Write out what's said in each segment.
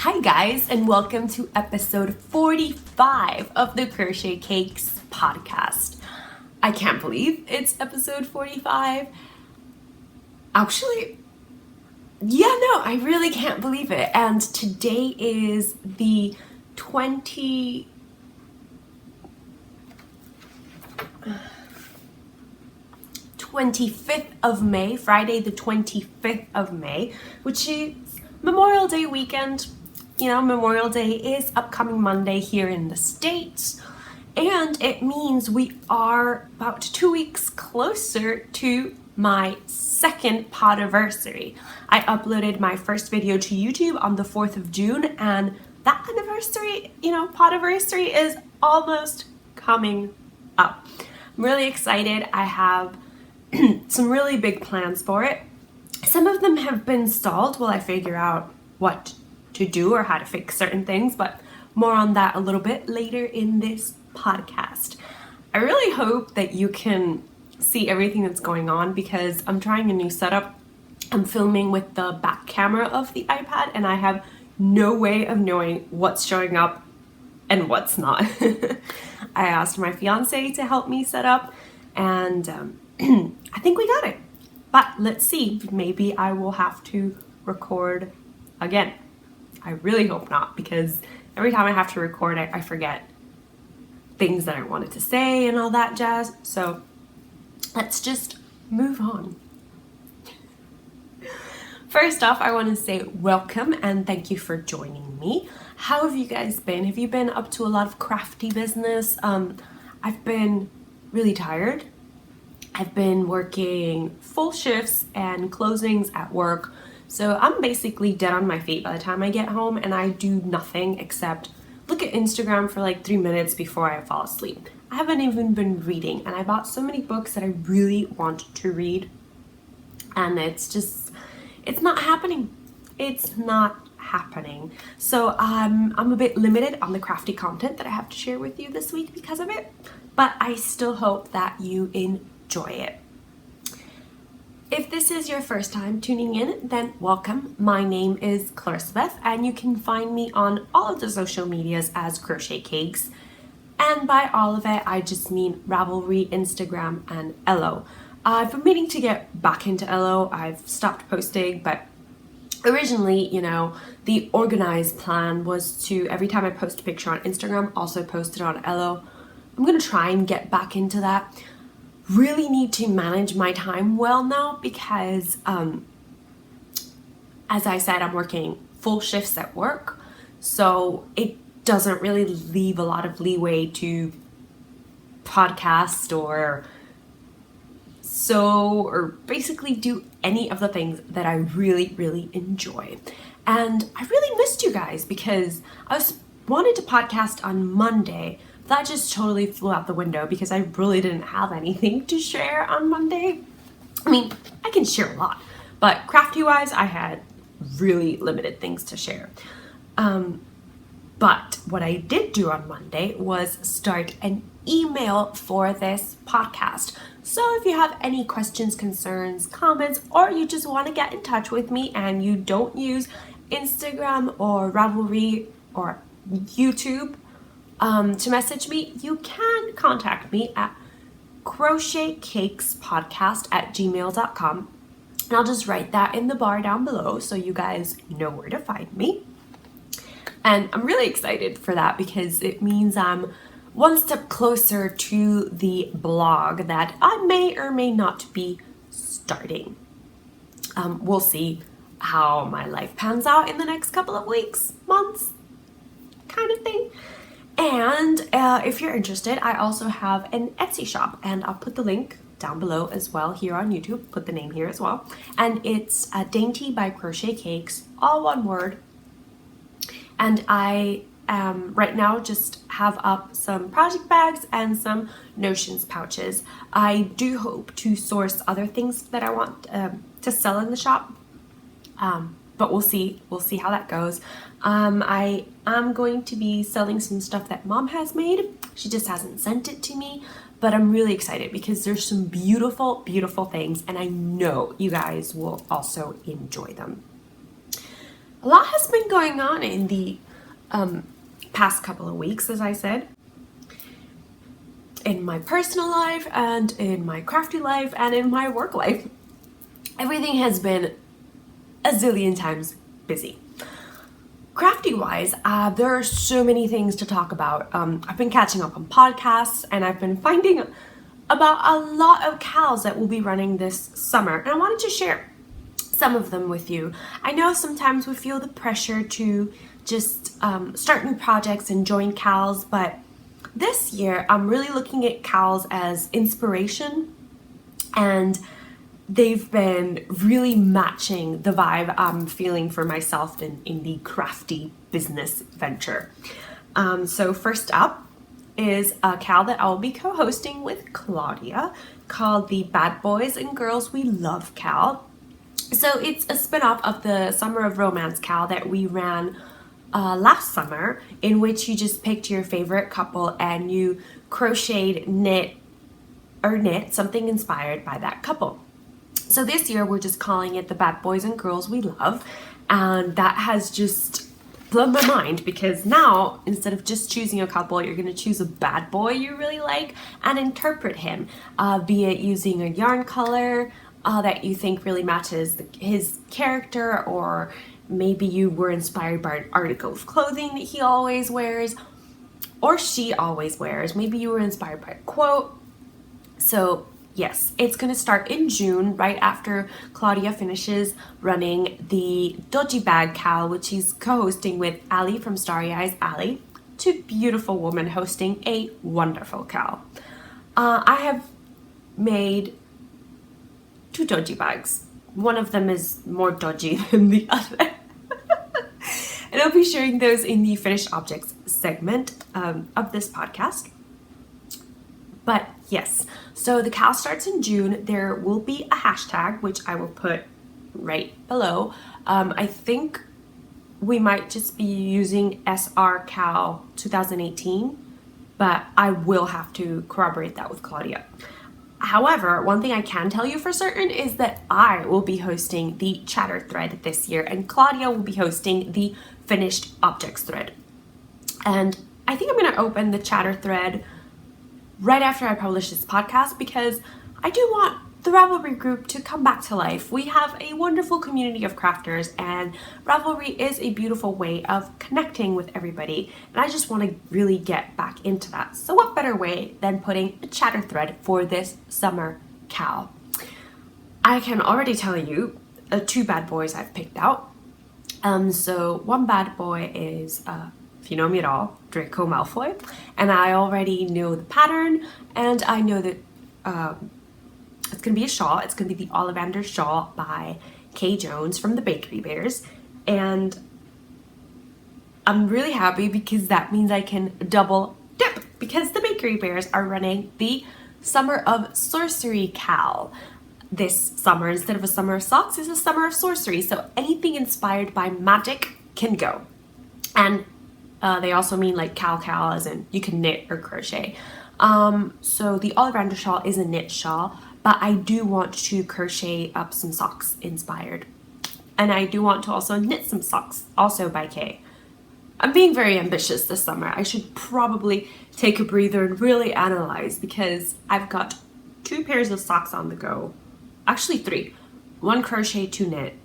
Hi guys, and welcome to episode 45 of the Crochet Cakes podcast. I can't believe it's episode 45. Actually, I really can't believe it. And today is the 25th of May, Friday the 25th of May, which is Memorial Day weekend. You know, Memorial Day is upcoming Monday here in the States, and it means we are about 2 weeks closer to my second podiversary. I uploaded my first video to YouTube on the 4th of June, and that anniversary, podiversary is almost coming up. I'm really excited. I have some really big plans for it. Some of them have been stalled while I figure out what to do or how to fix certain things, but more on that a little bit later in this podcast. I really hope that you can see everything that's going on because I'm trying a new setup. I'm filming with the back camera of the iPad and I have no way of knowing what's showing up and what's not. I asked my fiance to help me set up and I think we got it. But let's see, maybe I will have to record again. I really hope not, because every time I have to record it, I forget things that I wanted to say and all that jazz. So let's just move on. First off, I want to say welcome and thank you for joining me. How have you guys been? Have you been up to a lot of crafty business? I've been really tired. I've been working full shifts and closings at work. So I'm basically dead on my feet by the time I get home, and I do nothing except look at Instagram for like 3 minutes before I fall asleep. I haven't even been reading, and I bought so many books that I really want to read, and it's not happening. It's not happening. So I'm a bit limited on the crafty content that I have to share with you this week because of it, but I still hope that you enjoy it. If this is your first time tuning in, then welcome. My name is Clarissa, and you can find me on all of the social medias as Crochet Cakes. And by all of it, I just mean Ravelry, Instagram, and Elo. I've been meaning to get back into Elo. I've stopped posting, but originally, the organized plan was to, every time I post a picture on Instagram, also post it on Elo. I'm going to try and get back into that. Really need to manage my time well now because, as I said, I'm working full shifts at work, so it doesn't really leave a lot of leeway to podcast or basically do any of the things that I really, really enjoy. And I really missed you guys because I wanted to podcast on Monday. That just totally flew out the window because I really didn't have anything to share on Monday. I mean, I can share a lot, but crafty-wise, I had really limited things to share. But what I did do on Monday was start an email for this podcast. So if you have any questions, concerns, comments, or you just want to get in touch with me and you don't use Instagram or Ravelry or YouTube, to message me, you can contact me at crochetcakespodcast@gmail.com, and I'll just write that in the bar down below so you guys know where to find me. And I'm really excited for that because it means I'm one step closer to the blog that I may or may not be starting. We'll see how my life pans out in the next couple of weeks, months, kind of thing. And if you're interested, I also have an Etsy shop, and I'll put the link down below as well here on YouTube. Put the name here as well. And it's Dainty by Crochet Cakes, all one word. And I right now just have up some project bags and some notions pouches. I do hope to source other things that I want to sell in the shop. But we'll see how that goes. I am going to be selling some stuff that Mom has made. She just hasn't sent it to me, but I'm really excited because there's some beautiful, beautiful things, and I know you guys will also enjoy them. A lot has been going on in the past couple of weeks, as I said, in my personal life and in my crafty life and in my work life. Everything has been a zillion times busy. Crafty wise, there are so many things to talk about. I've been catching up on podcasts, and I've been finding about a lot of CALs that will be running this summer, and I wanted to share some of them with you. I know sometimes we feel the pressure to just start new projects and join CALs, but this year I'm really looking at CALs as inspiration, and they've been really matching the vibe I'm feeling for myself in the crafty business venture. So first up is a CAL that I'll be co-hosting with Claudia called the Bad Boys and Girls We Love CAL. So it's a spin-off of the Summer of Romance CAL that we ran last summer, in which you just picked your favorite couple and you crocheted, knit something inspired by that couple. So this year we're just calling it the Bad Boys and Girls We Love, and that has just blown my mind, because now instead of just choosing a couple, you're going to choose a bad boy you really like and interpret him, be it using a yarn color that you think really matches his character, or maybe you were inspired by an article of clothing that he always wears or she always wears. Maybe you were inspired by a quote. So yes, it's going to start in June, right after Claudia finishes running the Dodgy Bag CAL, which she's co-hosting with Ali from Starry Eyes Ali. Two beautiful women hosting a wonderful CAL. I have made 2 dodgy bags. One of them is more dodgy than the other. And I'll be sharing those in the finished objects segment of this podcast. But yes, so the CAL starts in June. There will be a hashtag, which I will put right below. I think we might just be using SRCAL 2018, but I will have to corroborate that with Claudia. However, one thing I can tell you for certain is that I will be hosting the chatter thread this year, and Claudia will be hosting the finished objects thread. And I think I'm going to open the chatter thread right after I publish this podcast, because I do want the Ravelry group to come back to life. We have a wonderful community of crafters, and Ravelry is a beautiful way of connecting with everybody, and I just want to really get back into that. So what better way than putting a chatter thread for this summer CAL? I can already tell you 2 bad boys I've picked out. So one bad boy is if you know me at all, Draco Malfoy, and I already know the pattern, and I know that it's going to be a shawl. It's going to be the Ollivander shawl by Kay Jones from the Bakery Bears, and I'm really happy because that means I can double dip, because the Bakery Bears are running the Summer of Sorcery CAL this summer. Instead of a Summer of Socks, it's a Summer of Sorcery, so anything inspired by magic can go. And they also mean like CAL as in you can knit or crochet. So the Ollivander shawl is a knit shawl, but I do want to crochet up some socks inspired. And I do want to also knit some socks, also by Kay. I'm being very ambitious this summer. I should probably take a breather and really analyze, because I've got 2 pairs of socks on the go. Actually 3. 1 crochet, 2 knit.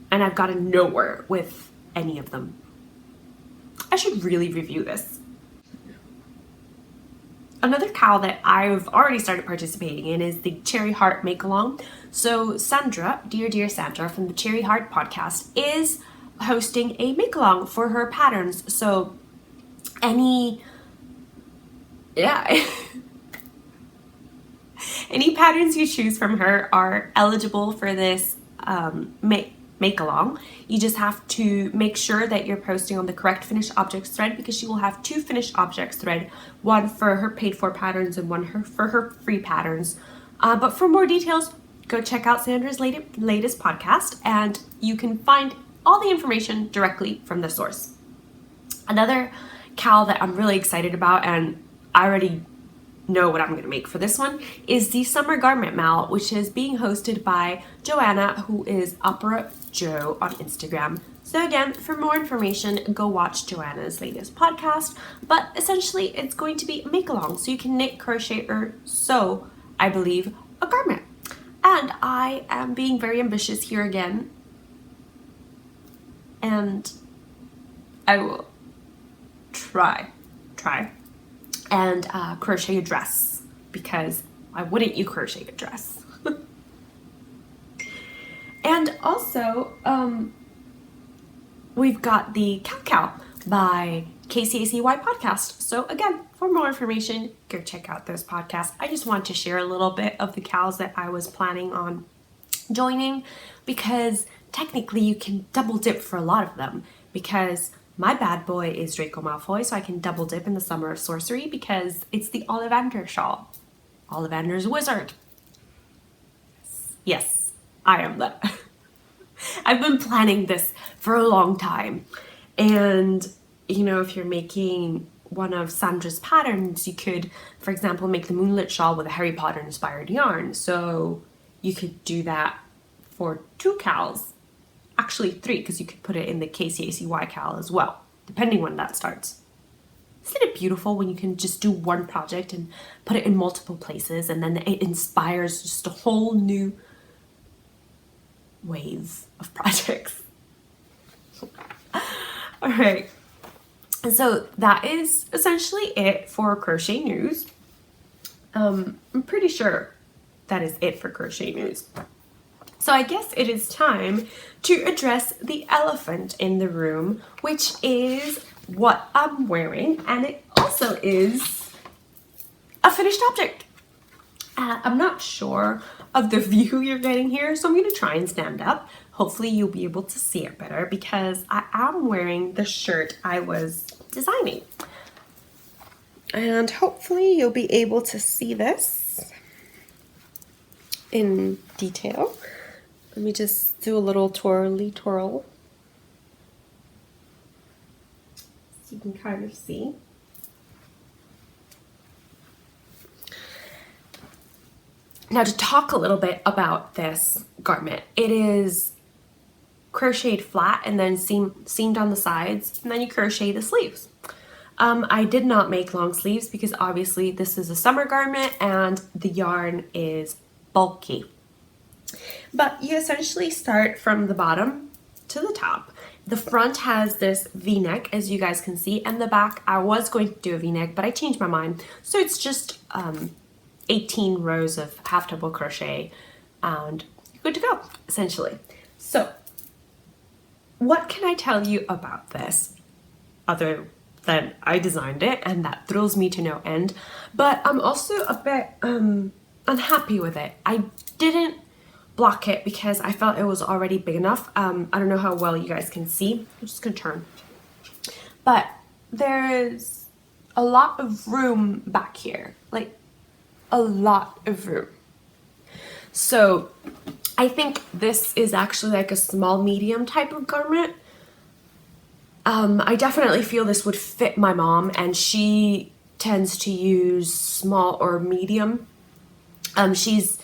And I've gotten nowhere with any of them. I should really review this. Another CAL that I've already started participating in is the Cherry Heart Make Along. So Sandra, dear Sandra from the Cherry Heart podcast, is hosting a make along for her patterns. So any patterns you choose from her are eligible for this make along. You just have to make sure that you're posting on the correct finished objects thread, because she will have 2 finished objects thread, one for her paid for patterns and one for her free patterns. But for more details, go check out Sandra's latest podcast, and you can find all the information directly from the source. Another CAL that I'm really excited about, and I already know what I'm going to make for this one, is the Summer Garment Mal, which is being hosted by Joanna, who is Opera Jo on Instagram. So again, for more information, go watch Joanna's latest podcast, but essentially it's going to be a make-along, so you can knit, crochet, or sew, I believe, a garment. And I am being very ambitious here again, and I will try and crochet a dress, because why wouldn't you crochet a dress? And also, we've got the Cow by KCACY podcast. So again, for more information, go check out those podcasts. I just want to share a little bit of the cows that I was planning on joining, because technically you can double dip for a lot of them, because my bad boy is Draco Malfoy, so I can double dip in the Summer of Sorcery because it's the Ollivander shawl. Ollivander's wizard. Yes, I am that. I've been planning this for a long time. And, you know, if you're making one of Sandra's patterns, you could, for example, make the Moonlit shawl with a Harry Potter inspired yarn. So you could do that for 2 cows. Actually 3, because you could put it in the KCACY cowl as well, depending when that starts. Isn't it beautiful when you can just do one project and put it in multiple places, and then it inspires just a whole new wave of projects? All right, and so that is essentially it for crochet news. I'm pretty sure that is it for crochet news. So I guess it is time to address the elephant in the room, which is what I'm wearing, and it also is a finished object. I'm not sure of the view you're getting here, so I'm going to try and stand up. Hopefully you'll be able to see it better, because I am wearing the shirt I was designing. And hopefully you'll be able to see this in detail. Let me just do a little twirly twirl so you can kind of see. Now, to talk a little bit about this garment, it is crocheted flat and then seamed on the sides, and then you crochet the sleeves. I did not make long sleeves because obviously this is a summer garment and the yarn is bulky. But you essentially start from the bottom to the top. The front has this V-neck, as you guys can see, and the back, I was going to do a V-neck, but I changed my mind. So it's just 18 rows of half double crochet, and you're good to go, essentially. So what can I tell you about this other than I designed it, and that thrills me to no end? But I'm also a bit unhappy with it. I didn't block it because I felt it was already big enough. I don't know how well you guys can see. I'm just gonna turn. But there's a lot of room back here, like a lot of room. So I think this is actually like a small medium type of garment. I definitely feel this would fit my mom, and she tends to use small or medium. She's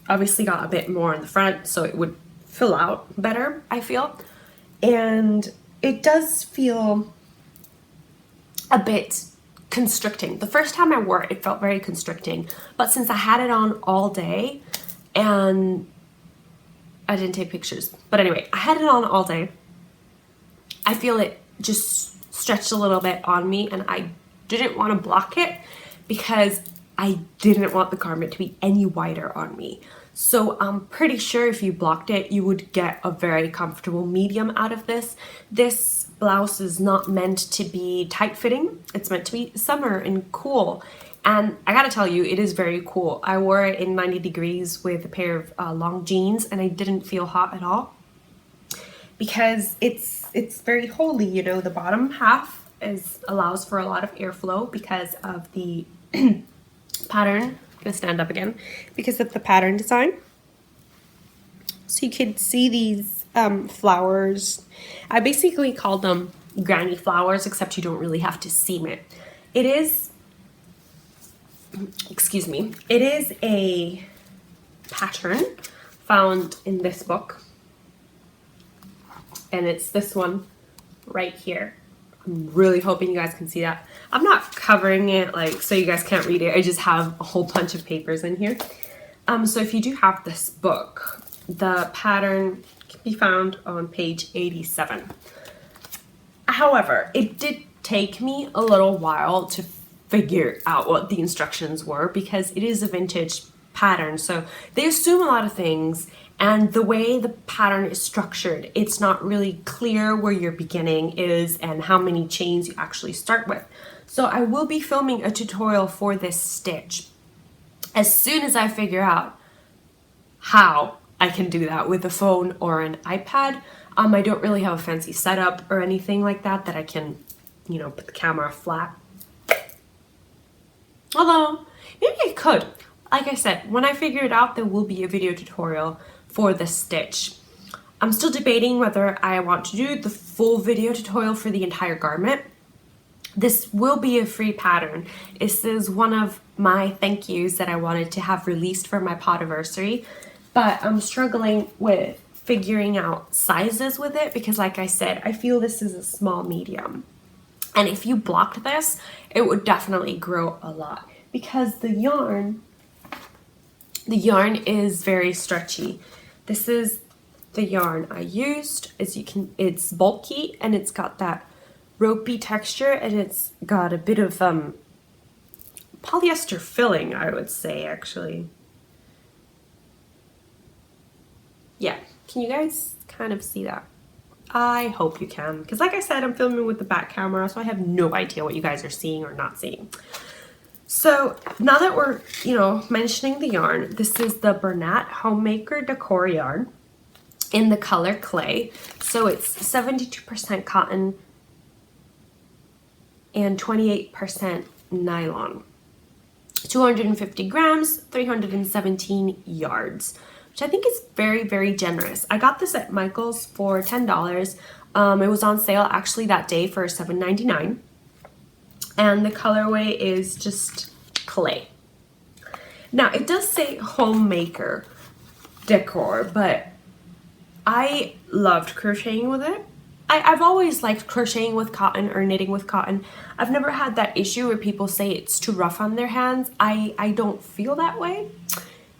obviously got a bit more in the front, so it would fill out better, I feel. And it does feel a bit constricting. The first time I wore it, it felt very constricting, but since I had it on all day, and I didn't take pictures, but anyway, I had it on all day, I feel it just stretched a little bit on me, and I didn't want to block it because I didn't want the garment to be any wider on me. So I'm pretty sure if you blocked it, you would get a very comfortable medium out of this. This blouse is not meant to be tight fitting. It's meant to be summer and cool. And I gotta tell you, it is very cool. I wore it in 90 degrees with a pair of long jeans, and I didn't feel hot at all because it's very holey. You know, the bottom half allows for a lot of airflow because of the pattern. I'm gonna stand up again because of the pattern design. So you can see these flowers. I basically call them granny flowers, except you don't really have to seam it. It is, excuse me, it is a pattern found in this book. and it's this one right here. I'm really hoping you guys can see that. I'm not covering it like so you guys can't read it. I just have a whole bunch of papers in here. So if you do have this book, the pattern can be found on page 87. However, it did take me a little while to figure out what the instructions were because it is a vintage pattern, so they assume a lot of things, and the way the pattern is structured, it's not really clear where your beginning is and how many chains you actually start with. So I will be filming a tutorial for this stitch as soon as I figure out how I can do that with a phone or an iPad. I don't really have a fancy setup or anything like that I can, you know, put the camera flat. Although, maybe I could. Like I said, when I figure it out, there will be a video tutorial for the stitch. I'm still debating whether I want to do the full video tutorial for the entire garment. This will be a free pattern. This is one of my thank yous that I wanted to have released for my podiversary, but I'm struggling with figuring out sizes with it because, like I said, I feel this is a small medium. And if you blocked this, it would definitely grow a lot because the yarn is very stretchy. This is the yarn I used. As you can, it's bulky and it's got that ropey texture and it's got a bit of polyester filling, I would say, actually. Yeah, can you guys kind of see that? I hope you can, because like I said, I'm filming with the back camera, so I have no idea what you guys are seeing or not seeing. So now that we're, you know, mentioning the yarn, this is the Bernat Homemaker Decor yarn in the color clay. So it's 72% cotton and 28% nylon. 250 grams, 317 yards, which I think is very, very generous. I got this at Michael's for $10. It was on sale actually that day for $7.99. And the colorway is just clay. Now it does say homemaker decor, but I loved crocheting with it. I've always liked crocheting with cotton or knitting with cotton. I've never had that issue where people say it's too rough on their hands. I don't feel that way.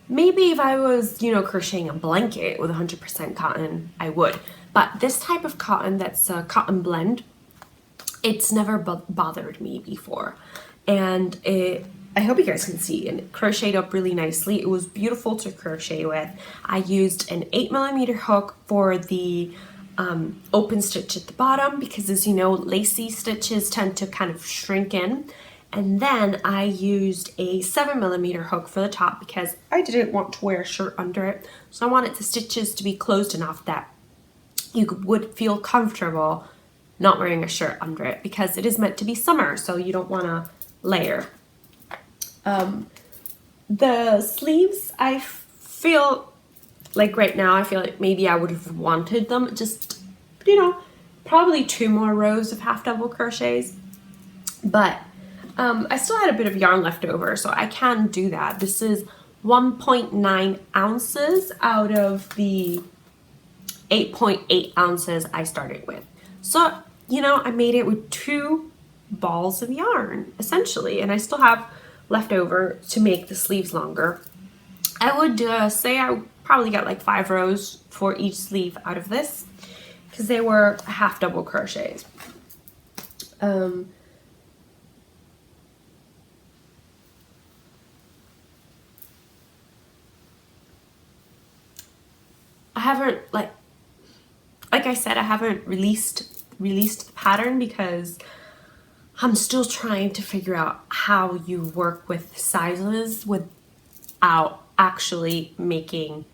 Maybe if I was, you know, crocheting a blanket with 100% cotton, I would. But this type of cotton that's a cotton blend, it's never bothered me before. And I hope you guys can see, and it crocheted up really nicely. It was beautiful to crochet with. I used an 8mm hook for the open stitch at the bottom because, as you know, lacy stitches tend to kind of shrink in. And then I used a 7mm hook for the top because I didn't want to wear a shirt under it. So I wanted the stitches to be closed enough that you would feel comfortable not wearing a shirt under it because it is meant to be summer, so you don't want to layer. The sleeves, I feel like right now, I feel like maybe I would have wanted them just, you know, probably 2 more rows of half double crochets, but I still had a bit of yarn left over, so I can do that. This is 1.9 ounces out of the 8.8 ounces I started with. So, you know, I made it with 2 balls of yarn, essentially, and I still have left over to make the sleeves longer. I would say I would probably get like 5 rows for each sleeve out of this because they were half double crochets. I haven't, like I said, I haven't released the pattern because I'm still trying to figure out how you work with sizes without actually making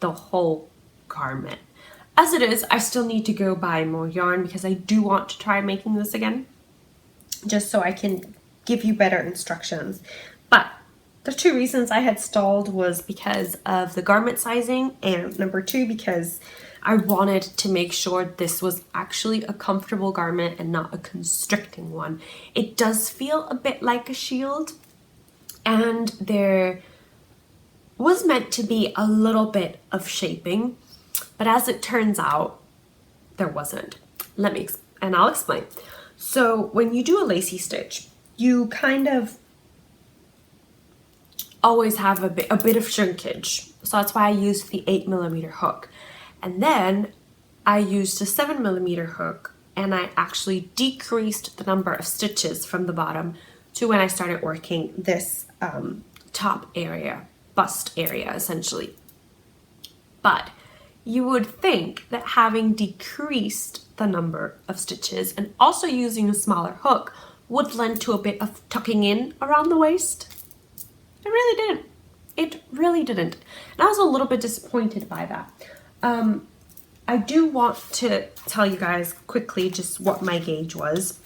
the whole garment. As it is, I still need to go buy more yarn because I do want to try making this again, just so I can give you better instructions. But the 2 reasons I had stalled was because of the garment sizing, and number 2, because I wanted to make sure this was actually a comfortable garment and not a constricting one. It does feel a bit like a shield, and there was meant to be a little bit of shaping, but as it turns out, there wasn't. And I'll explain. So when you do a lacy stitch, you kind of always have a bit of shrinkage. So that's why I used the 8mm hook. And then I used a 7mm hook, and I actually decreased the number of stitches from the bottom to when I started working this top area, bust area essentially. But you would think that having decreased the number of stitches and also using a smaller hook would lend to a bit of tucking in around the waist. It really didn't. It really didn't. And I was a little bit disappointed by that. I do want to tell you guys quickly just what my gauge was.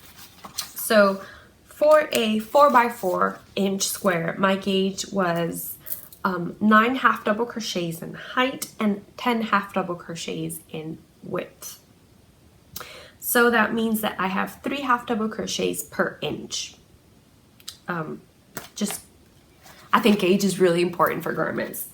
So for a 4x4 inch square, my gauge was 9 half double crochets in height and 10 half double crochets in width. So that means that I have 3 half double crochets per inch. I think gauge is really important for garments.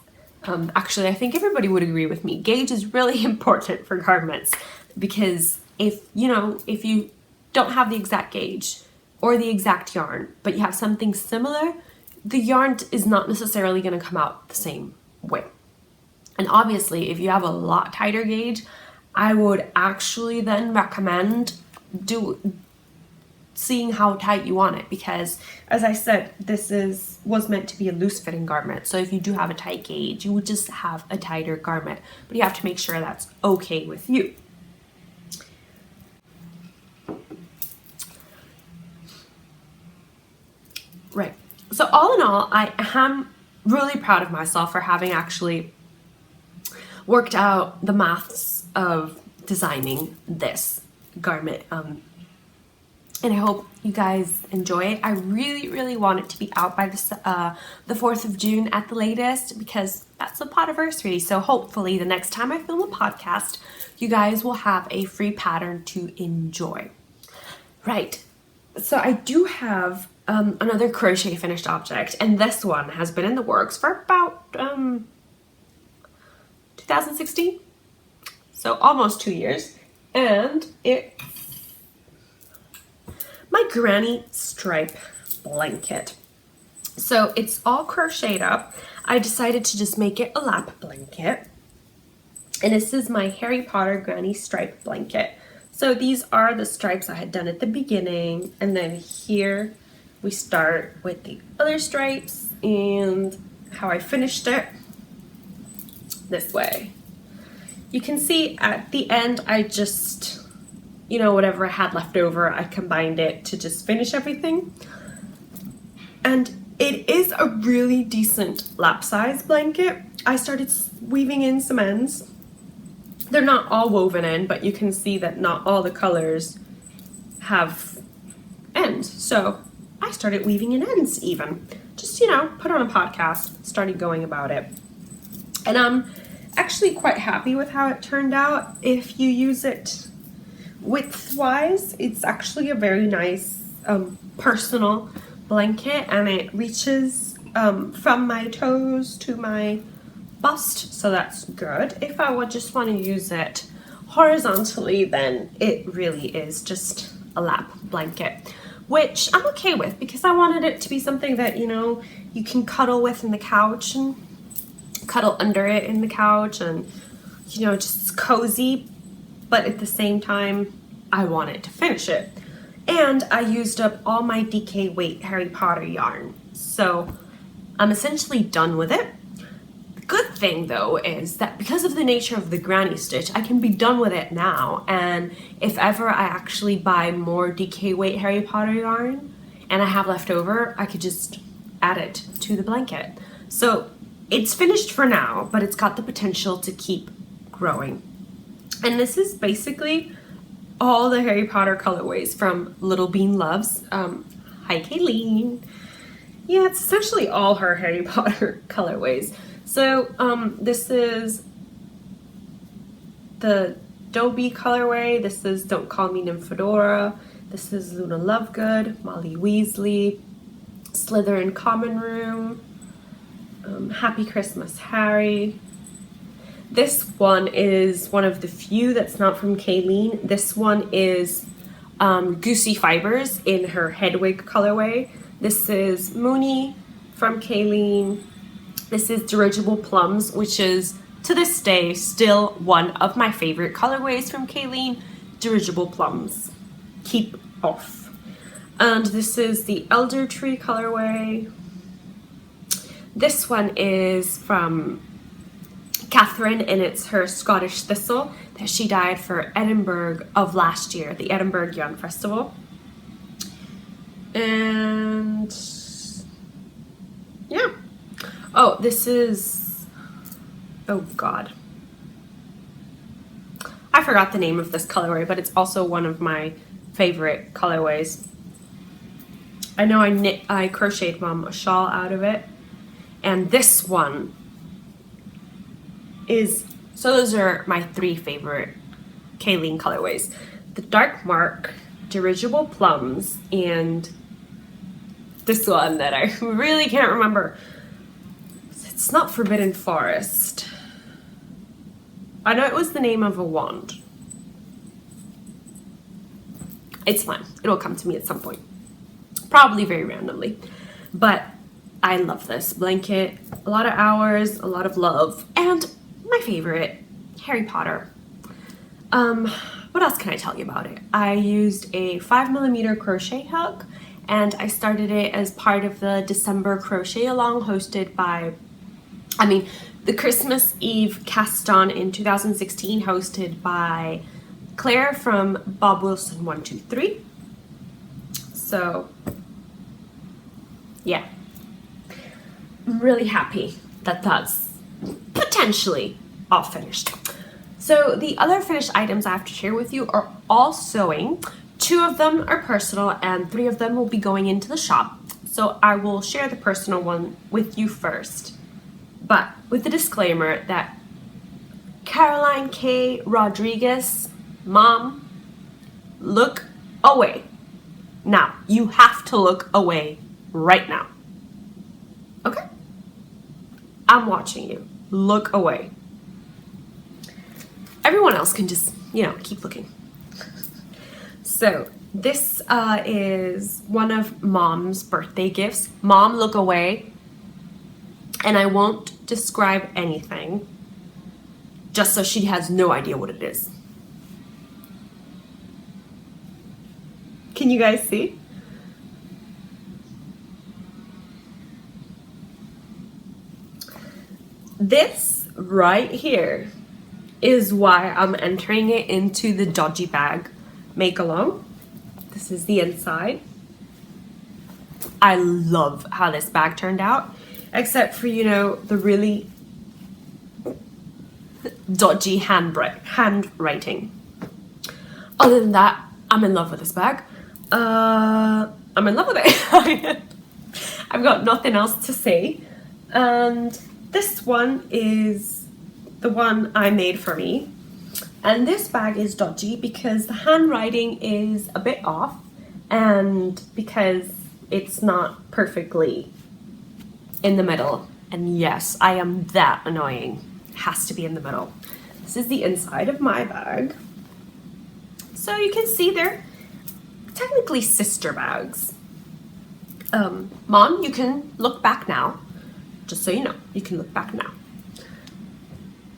Actually, I think everybody would agree with me. Gauge is really important for garments because if you don't have the exact gauge or the exact yarn, but you have something similar, the yarn is not necessarily going to come out the same way. And obviously, if you have a lot tighter gauge, I would actually then recommend seeing how tight you want it, because as I said, this was meant to be a loose fitting garment. So if you do have a tight gauge, you would just have a tighter garment, but you have to make sure that's okay with you. Right. So all in all, I am really proud of myself for having actually worked out the maths of designing this garment. And I hope you guys enjoy it. I really, really want it to be out by the 4th of June at the latest, because that's the podiversary. So hopefully the next time I film a podcast, you guys will have a free pattern to enjoy. Right. So I do have another crochet finished object, and this one has been in the works for about 2016. So almost 2 years. And it's my granny stripe blanket. So it's all crocheted up. I decided to just make it a lap blanket. And this is my Harry Potter granny stripe blanket. So these are the stripes I had done at the beginning. And then here we start with the other stripes and how I finished it this way. You can see at the end, I just, whatever I had left over, I combined it to just finish everything. And it is a really decent lap size blanket. I started weaving in some ends. They're not all woven in, but you can see that not all the colors have ends. So I started weaving in ends even. Just, put on a podcast, started going about it. And I'm actually quite happy with how it turned out. If you use it width-wise, it's actually a very nice personal blanket, and it reaches from my toes to my bust, so that's good. If I would just want to use it horizontally, then it really is just a lap blanket, which I'm okay with, because I wanted it to be something that you can cuddle with in the couch and cuddle under it in the couch, and just cozy, but at the same time I wanted to finish it. And I used up all my DK weight Harry Potter yarn, so I'm essentially done with it. The good thing though is that because of the nature of the granny stitch, I can be done with it now, and if ever I actually buy more DK weight Harry Potter yarn and I have left over, I could just add it to the blanket. So it's finished for now, but it's got the potential to keep growing. And this is basically all the Harry Potter colorways from Little Bean Loves. Hi, Kayleen. Yeah, it's essentially all her Harry Potter colorways. So this is the Dobie colorway. This is Don't Call Me Nymphadora. This is Luna Lovegood, Molly Weasley, Slytherin Common Room, Happy Christmas Harry. This one is one of the few that's not from Kayleen. This one is Goosey Fibers in her Hedwig colorway. This is Mooney from Kayleen. This is Dirigible Plums, which is to this day still one of my favorite colorways from Kayleen. Dirigible Plums. Keep off. And this is the Elder Tree colorway. This one is from Catherine, and it's her Scottish Thistle that she dyed for Edinburgh of last year, the Edinburgh Yarn Festival. And yeah. Oh, this is, oh God. I forgot the name of this colorway, but it's also one of my favorite colorways. I know I crocheted Mom a shawl out of it. And this one is, so those are my three favorite Kayleen colorways. The Dark Mark, Dirigible Plums, and this one that I really can't remember. It's not Forbidden Forest. I know it was the name of a wand. It's fine. It'll come to me at some point. Probably very randomly. But I love this blanket. A lot of hours, a lot of love, and my favorite, Harry Potter. What else can I tell you about it? I used a 5mm crochet hook, and I started it as part of the December crochet along hosted by, the Christmas Eve cast on in 2016 hosted by Claire from Bob Wilson 123. So yeah, I'm really happy that that's potentially all finished. So the other finished items I have to share with you are all sewing. 2 of them are personal and 3 of them will be going into the shop. So I will share the personal one with you first, but with the disclaimer that Caroline K. Rodriguez, Mom, look away. Now, you have to look away right now. Okay? I'm watching you. Look away. Everyone else can just, keep looking. So this is one of Mom's birthday gifts. Mom, look away. And I won't describe anything, just so she has no idea what it is. Can you guys see? This right here is why I'm entering it into the dodgy bag make along. This is the inside. I love how this bag turned out, except for, the really dodgy handwriting. Other than that, I'm in love with this bag. I'm in love with it. I've got nothing else to say. And this one is the one I made for me. And this bag is dodgy because the handwriting is a bit off and because it's not perfectly in the middle. And yes, I am that annoying. It has to be in the middle. This is the inside of my bag. So you can see they're technically sister bags. Mom, you can look back now. Just so you know, you can look back now.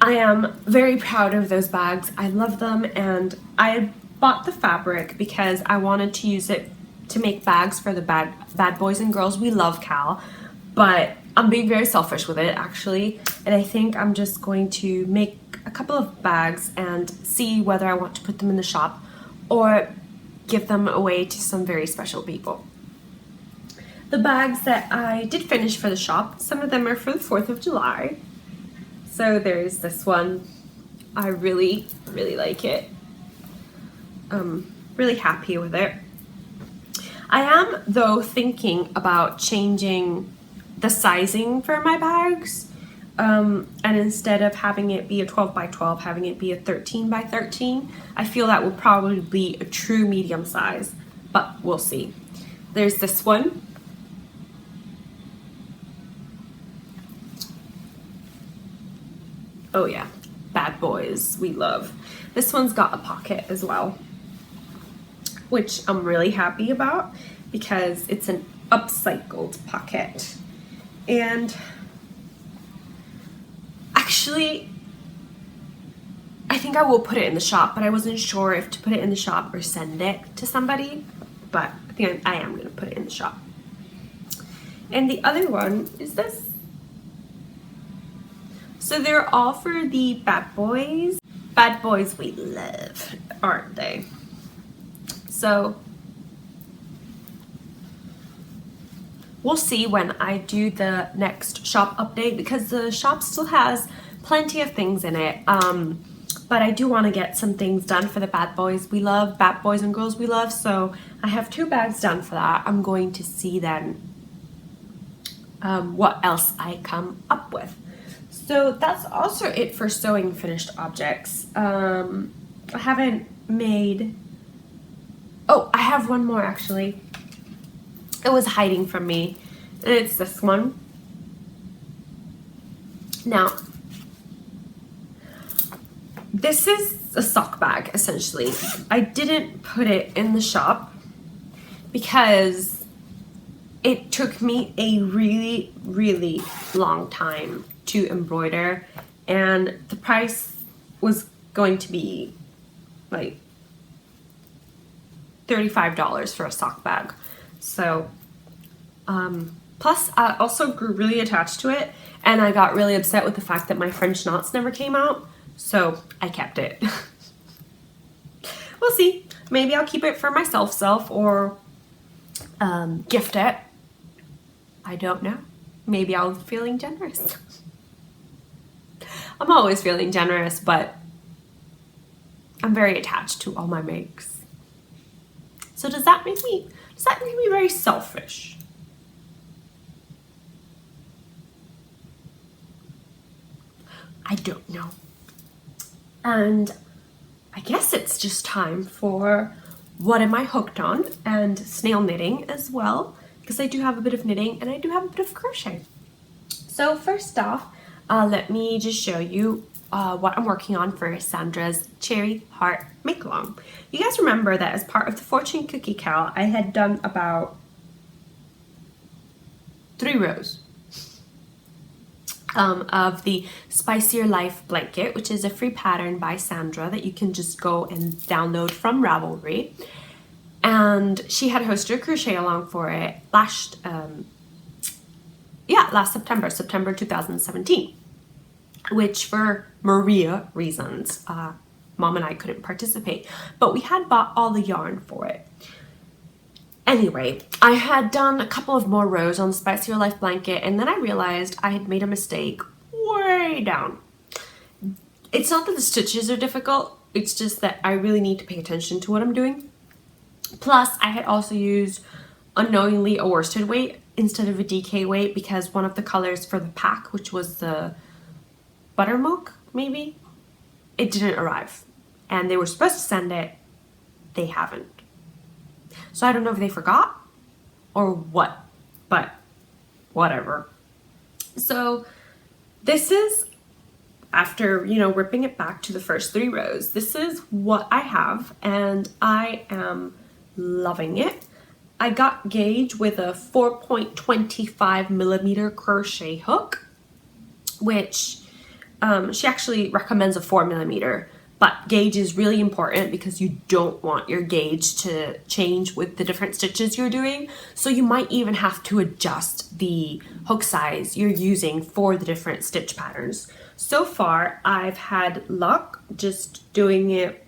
I am very proud of those bags. I love them, and I bought the fabric because I wanted to use it to make bags for the bad boys and girls. We love Cal, but I'm being very selfish with it actually, and I think I'm just going to make a couple of bags and see whether I want to put them in the shop or give them away to some very special people. The bags that I did finish for the shop, some of them are for the 4th of July. So there's this one. I really, really like it. Really happy with it. I am, though, thinking about changing the sizing for my bags. And instead of having it be a 12 by 12, having it be a 13 by 13. I feel that would probably be a true medium size, but we'll see. There's this one. Oh yeah, bad boys we love. This one's got a pocket as well, which I'm really happy about because it's an upcycled pocket. And actually, I think I will put it in the shop, but I wasn't sure if to put it in the shop or send it to somebody, but I think I am going to put it in the shop. And the other one is this. So they're all for the bad boys. Bad boys we love, aren't they? So we'll see when I do the next shop update, because the shop still has plenty of things in it. But I do want to get some things done for the bad boys we love, bad boys and girls we love. So I have 2 bags done for that. I'm going to see then what else I come up with. So that's also it for sewing finished objects. I haven't made, oh, I have one more actually. It was hiding from me, and it's this one. Now, this is a sock bag essentially. I didn't put it in the shop because it took me a really, really long time to embroider, and the price was going to be like $35 for a sock bag. So plus I also grew really attached to it, and I got really upset with the fact that my French knots never came out, so I kept it. We'll see, maybe I'll keep it for myself or gift it. I don't know, maybe I'm feeling generous. I'm always feeling generous, but I'm very attached to all my makes. So does that make me very selfish? I don't know. And I guess it's just time for what am I hooked on, and snail knitting as well, because I do have a bit of knitting and I do have a bit of crochet. So first off, let me just show you what I'm working on for Sandra's Cherry Heart Make-Along. You guys remember that as part of the Fortune Cookie Carol, I had done about 3 rows of the Spicier Life blanket, which is a free pattern by Sandra that you can just go and download from Ravelry. And she had hosted a crochet along for it last September 2017, which for Maria reasons, Mom and I couldn't participate, but we had bought all the yarn for it. Anyway, I had done a couple of more rows on the Spicier Life blanket, and then I realized I had made a mistake way down. It's not that the stitches are difficult, it's just that I really need to pay attention to what I'm doing. Plus, I had also used unknowingly a worsted weight instead of a DK weight, because one of the colors for the pack, which was the buttermilk, maybe, it didn't arrive. And they were supposed to send it, they haven't. So I don't know if they forgot or what, but whatever. So this is, after, ripping it back to the first 3 rows, this is what I have, and I am loving it. I got gauge with a 4.25 millimeter crochet hook, which she actually recommends a 4 millimeter, but gauge is really important because you don't want your gauge to change with the different stitches you're doing. So you might even have to adjust the hook size you're using for the different stitch patterns. So far, I've had luck just doing it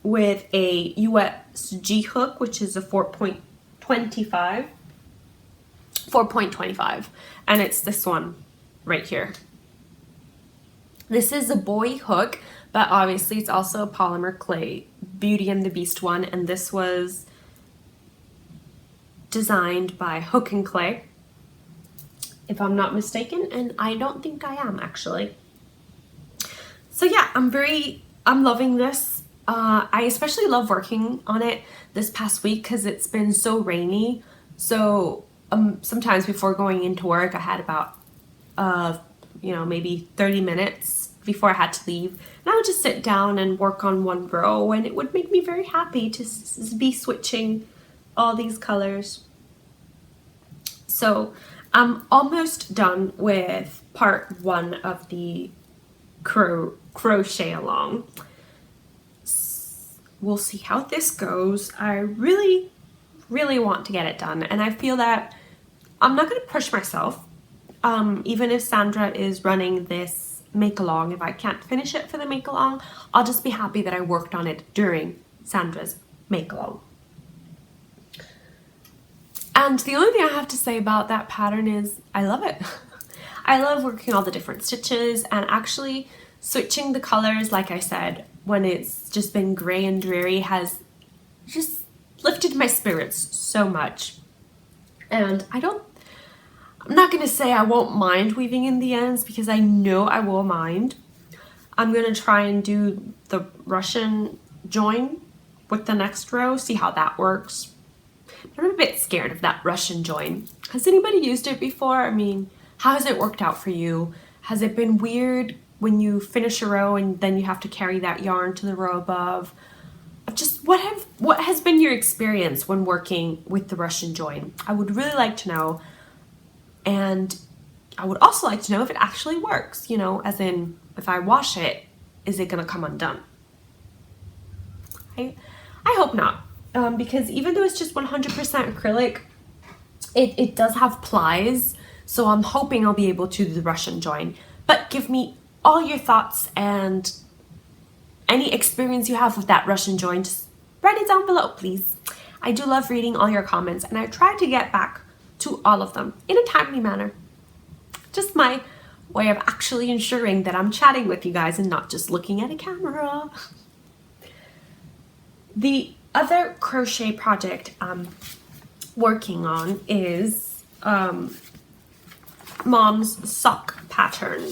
with a USG hook, which is a 4.25, and it's this one right here. This is a boy hook, but obviously it's also a polymer clay, Beauty and the Beast one, and this was designed by Hook and Clay, if I'm not mistaken, and I don't think I am actually. So yeah, I'm loving this. I especially love working on it this past week because it's been so rainy. So sometimes before going into work, I had about maybe 30 minutes before I had to leave, and I would just sit down and work on one row, and it would make me very happy to be switching all these colors. So I'm almost done with part 1 of the crochet along. We'll see how this goes. I really want to get it done, and I feel that I'm not going to push myself. Even if Sandra is running this make along, if I can't finish it for the make along, I'll just be happy that I worked on it during Sandra's make along. And the only thing I have to say about that pattern is I love it. I love working all the different stitches and actually switching the colors, like I said, when it's just been gray and dreary, has just lifted my spirits so much. And I'm not going to say I won't mind weaving in the ends, because I know I will mind. I'm going to try and do the Russian join with the next row, see how that works. I'm a bit scared of that Russian join. Has anybody used it before? I mean, how has it worked out for you? Has it been weird when you finish a row and then you have to carry that yarn to the row above? Just what has been your experience when working with the Russian join? I would really like to know. And I would also like to know if it actually works, you know, as in if I wash it, is it going to come undone? I hope not, because even though it's just 100% acrylic, it does have plies, so I'm hoping I'll be able to do the Russian join. But give me all your thoughts and any experience you have with that Russian join, just write it down below, please. I do love reading all your comments, and I try to get back to all of them in a timely manner. Just my way of actually ensuring that I'm chatting with you guys and not just looking at a camera. The other crochet project I'm working on is Mom's sock pattern.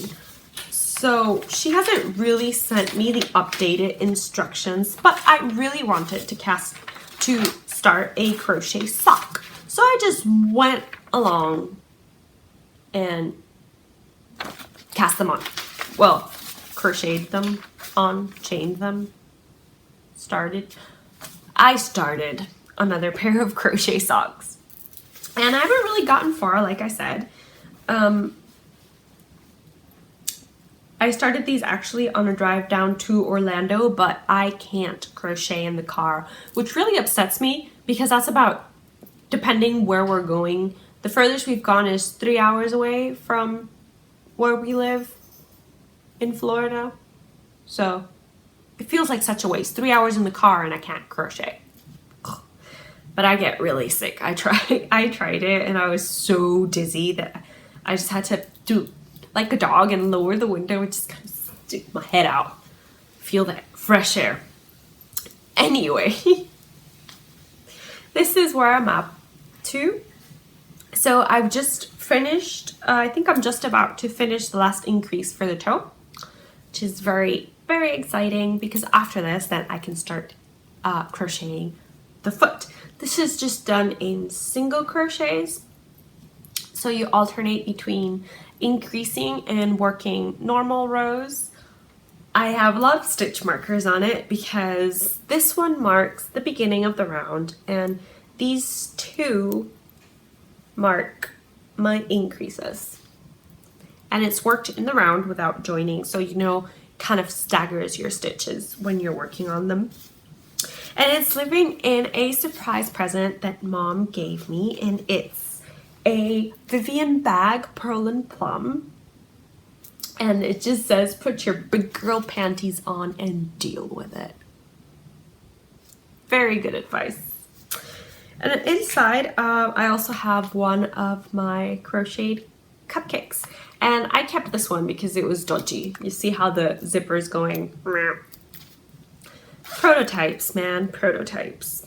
So she hasn't really sent me the updated instructions, but I really wanted to start a crochet sock. So I just went along and cast them on. Well, crocheted them on, chained them, I started another pair of crochet socks. And I haven't really gotten far, like I said. I started these actually on a drive down to Orlando, but I can't crochet in the car, which really upsets me, because that's about, depending where we're going, the furthest we've gone is 3 hours away from where we live in Florida. So it feels like such a waste. 3 hours in the car and I can't crochet. But I get really sick. I tried it and I was so dizzy that I just had to do like a dog and lower the window and just kind of stick my head out. Feel that fresh air. Anyway, this is where I'm up to. So I've just finished, I think I'm just about to finish the last increase for the toe, which is very, very exciting, because after this, then I can start crocheting the foot. This is just done in single crochets. So you alternate between increasing and working normal rows. I have a lot of stitch markers on it because this one marks the beginning of the round and these two mark my increases. And it's worked in the round without joining, so you know, kind of staggers your stitches when you're working on them. And it's living in a surprise present that Mom gave me, and it's a Vivian bag, Pearl and Plum. And it just says, put your big girl panties on and deal with it. Very good advice. And then inside, I also have one of my crocheted cupcakes. And I kept this one because it was dodgy. You see how the zipper is going. Prototypes, man, prototypes.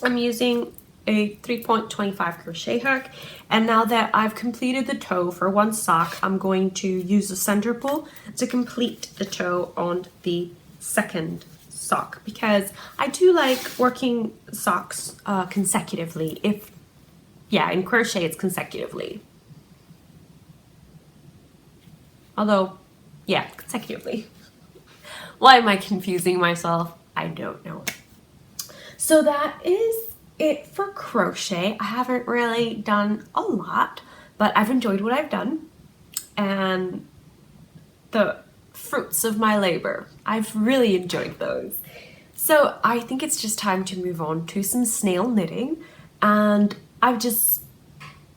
I'm using a 3.25 crochet hook, and now that I've completed the toe for one sock, I'm going to use a center pull to complete the toe on the second sock, because I do like working socks consecutively. In crochet it's consecutively. Although Yeah, consecutively. Why am I confusing myself? I don't know. So that is it for crochet. I haven't really done a lot, but I've enjoyed what I've done and the fruits of my labor. I've really enjoyed those. So I think it's just time to move on to some snail knitting, and I've just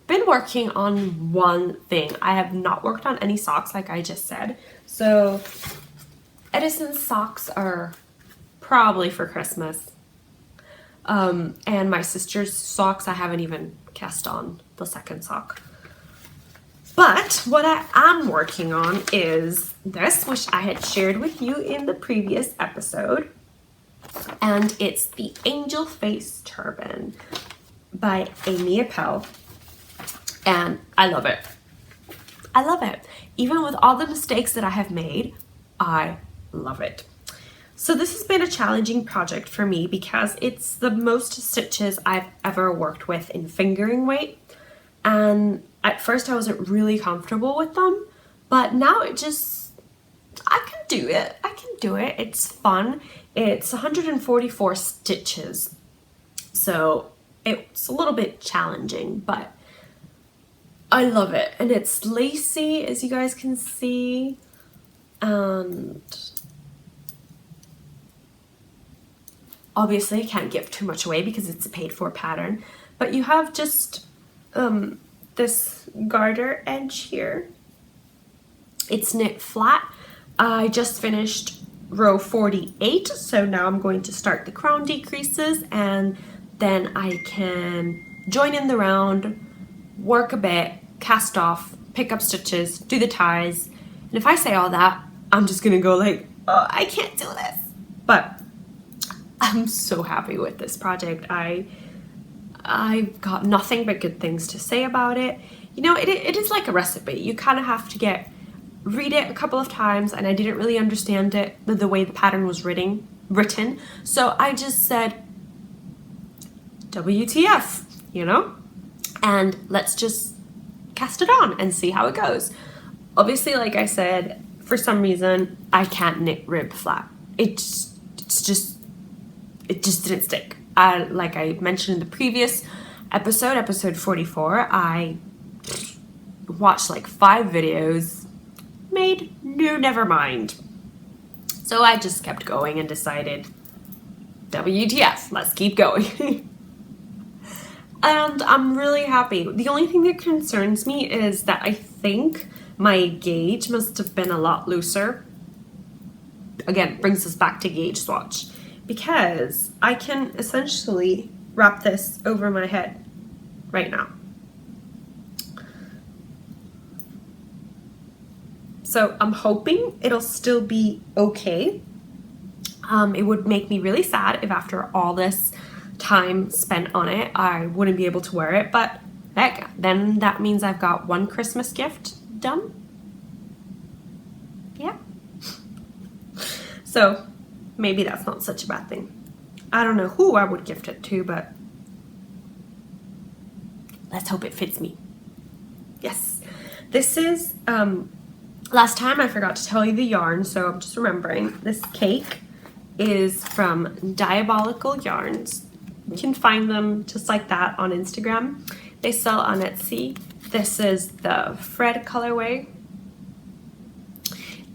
been working on one thing. I have not worked on any socks like I just said. So Edison's socks are probably for Christmas. And my sister's socks, I haven't even cast on the second sock. But what I am working on is this, which I had shared with you in the previous episode. And it's the Angel Face Turban by Amy Appel. And I love it. I love it. Even with all the mistakes that I have made, I love it. So this has been a challenging project for me because it's the most stitches I've ever worked with in fingering weight. And at first I wasn't really comfortable with them, but now I can do it. I can do it. It's fun. It's 144 stitches. So it's a little bit challenging, but I love it. And it's lacy, as you guys can see. And obviously I can't give too much away because it's a paid for pattern, but you have just this garter edge here. It's knit flat. I just finished row 48, so now I'm going to start the crown decreases, and then I can join in the round, work a bit, cast off, pick up stitches, do the ties. And if I say all that, I'm just gonna go like, oh, I can't do this. But I'm so happy with this project. I've got nothing but good things to say about it. You know, it is like a recipe. You kind of have to read it a couple of times, and I didn't really understand it, the way the pattern was written. So I just said, WTF, you know? And let's just cast it on and see how it goes. Obviously, like I said, for some reason, I can't knit rib flat. It just didn't stick. Like I mentioned in the previous episode 44, I watched like 5 videos, made no, never mind. So I just kept going and decided, WTF, let's keep going. And I'm really happy. The only thing that concerns me is that I think my gauge must have been a lot looser. Again, brings us back to gauge swatch, because I can essentially wrap this over my head right now. So I'm hoping it'll still be okay. It would make me really sad if after all this time spent on it, I wouldn't be able to wear it, but heck, then that means I've got one Christmas gift done. Yeah. So maybe that's not such a bad thing. I don't know who I would gift it to, but let's hope it fits me. Yes. This is, last time I forgot to tell you the yarn, so I'm just remembering. This cake is from Diabolical Yarns. You can find them just like that on Instagram. They sell on Etsy. This is the Fred colorway.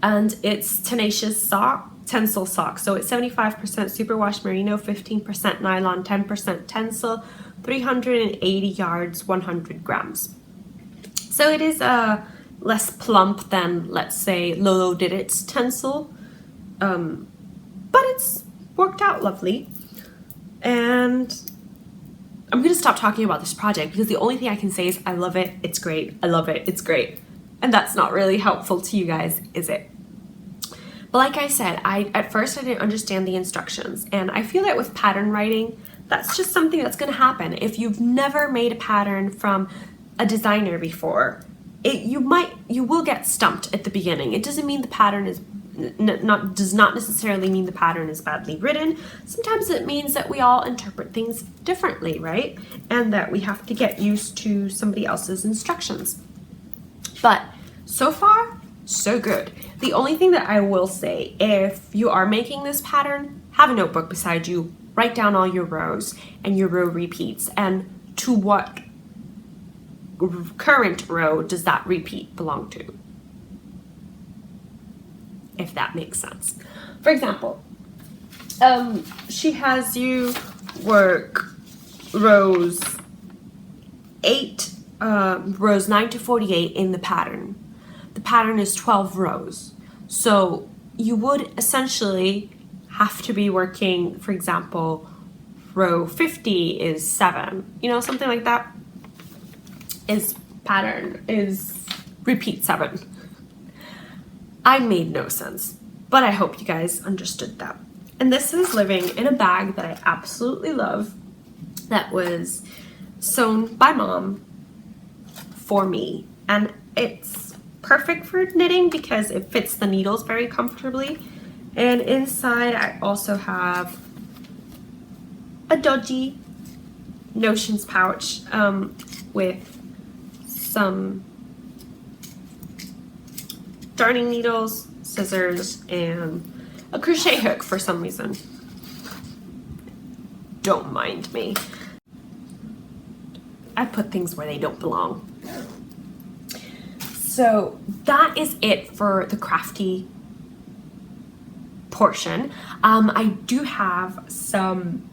And it's Tenacious Sock, Tencel Sock. So it's 75% superwash merino, 15% nylon, 10% Tencel, 380 yards, 100 grams. So it is less plump than, let's say, Lolo Did It's Tencel. But it's worked out lovely. And I'm going to stop talking about this project because the only thing I can say is I love it, it's great, I love it, it's great. And that's not really helpful to you guys, is it? But like I said, at first I didn't understand the instructions, and I feel that with pattern writing, that's just something that's going to happen. If you've never made a pattern from a designer before, you will get stumped at the beginning. It doesn't mean the pattern is does not necessarily mean the pattern is badly written. Sometimes it means that we all interpret things differently, right? And that we have to get used to somebody else's instructions. But so far, so good. The only thing that I will say, if you are making this pattern, have a notebook beside you, write down all your rows and your row repeats, and to what current row does that repeat belong to, if that makes sense. For example, she has you work rows 9 to 48 in the pattern. The pattern is 12 rows. So you would essentially have to be working, for example, row 50 is 7, you know, something like that. Is pattern is repeat 7. I made no sense, but I hope you guys understood that. And this is living in a bag that I absolutely love, that was sewn by mom for me, and it's perfect for knitting because it fits the needles very comfortably. And inside I also have a dodgy notions pouch with some darning needles, scissors, and a crochet hook for some reason. Don't mind me. I put things where they don't belong. So that is it for the crafty portion. I do have some